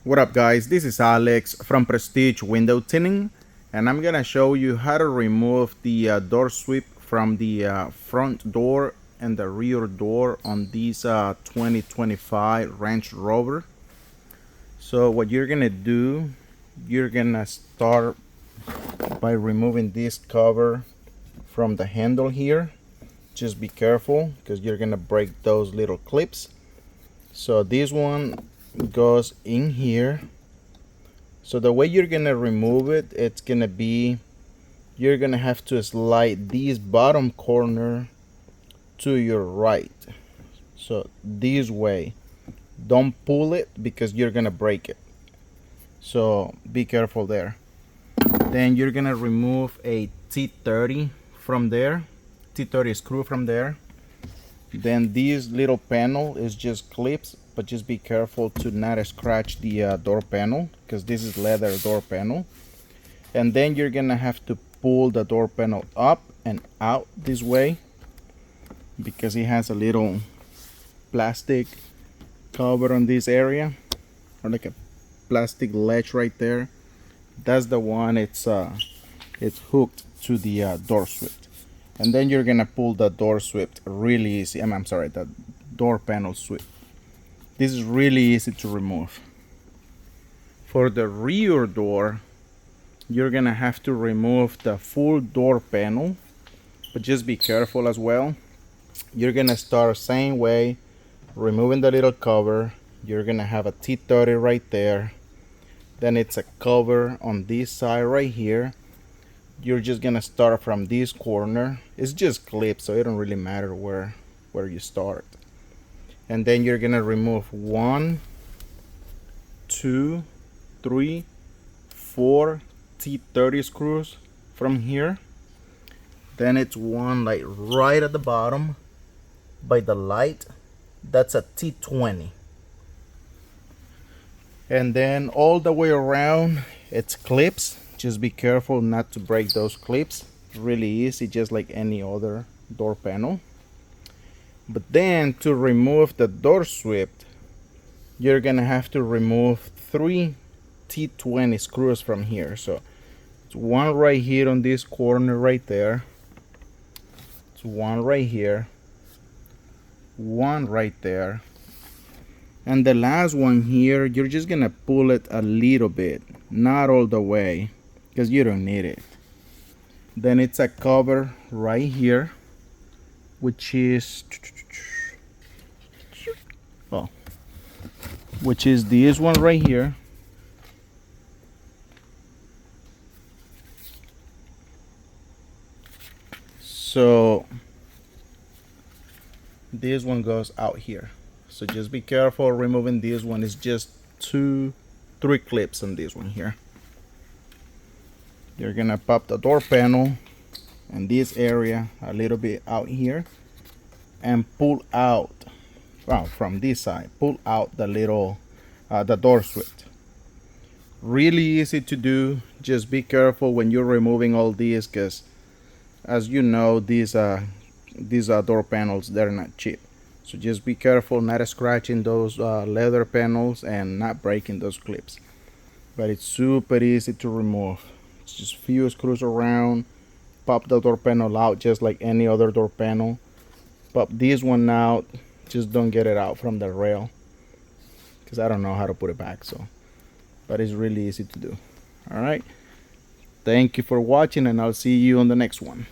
What up guys, this is Alex from Prestige Window Tinting, and I'm gonna show you how to remove the door sweep from the front door and the rear door on these 2025 Range Rover. So what you're gonna do, you're gonna start by removing this cover from the handle here. Just be careful because you're gonna break those little clips. So this one goes in here. So the way you're gonna remove it, it's gonna be, you're gonna have to slide this bottom corner to your right. So this way, don't pull it because you're gonna break it. So be careful there. Then you're gonna remove a T30 from there, T30 screw from there. Then this little panel is just clips, but just be careful to not scratch the door panel because this is leather door panel. And then you're gonna have to pull the door panel up and out this way because it has a little plastic cover on this area, or like a plastic ledge right there. That's the one, it's hooked to the door sweep. And then you're gonna pull the door sweep really easy. I'm sorry, the door panel sweep. This is really easy to remove. For the rear door, you're gonna have to remove the full door panel, but just be careful as well. You're gonna start same way, removing the little cover. You're gonna have a T30 right there. Then it's a cover on this side right here. You're just gonna start from this corner. It's just clips, so it don't really matter where you start. And then you're gonna remove 1, 2, 3, 4 T30 screws from here. Then it's one like right at the bottom by the light. That's a T20. And then all the way around, it's clips. Just be careful not to break those clips. Really easy, just like any other door panel. But then to remove the door sweep, you're gonna have to remove 3 T20 screws from here. So it's one right here on this corner right there. It's one right here, one right there, and the last one here, you're just gonna pull it a little bit, not all the way, because you don't need it. Then it's a cover right here, which is this one right here. So this one goes out here. So just be careful removing this one. It's just 2, 3 clips on this one here. You're gonna pop the door panel and this area a little bit out here and pull out, well, from this side, pull out the little the door sweep. Really easy to do. Just be careful when you're removing all these, because as you know, these door panels, they're not cheap. So just be careful not scratching those leather panels and not breaking those clips. But it's super easy to remove. It's just few screws around, pop the door panel out just like any other door panel. Pop this one out, just don't get it out from the rail, because I don't know how to put it back. So, but it's really easy to do. All right, thank you for watching, and I'll see you on the next one.